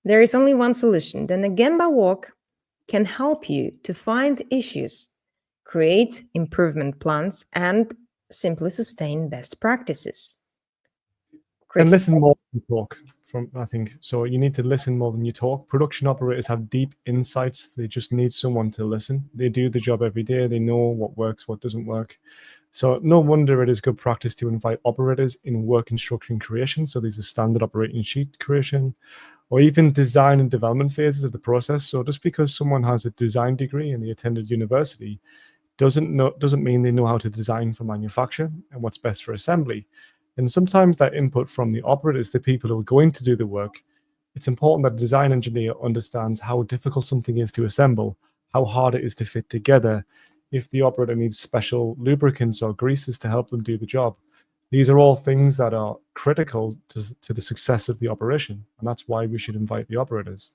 There is only one solution. Then a Gemba walk can help you to find issues, create improvement plans, and simply sustain best practices. Chris. And listen more than you talk. I think so. You need to listen more than you talk. Production operators have deep insights. They just need someone to listen. They do the job every day. They know what works, what doesn't work. So no wonder it is good practice to invite operators in work instruction creation. So these are standard operating sheet creation, or even design and development phases of the process. So just because someone has a design degree and they attended university doesn't mean they know how to design for manufacture and what's best for assembly. And sometimes that input from the operators, the people who are going to do the work, it's important that a design engineer understands how difficult something is to assemble, how hard it is to fit together, if the operator needs special lubricants or greases to help them do the job. These are all things that are critical to the success of the operation, and that's why we should invite the operators.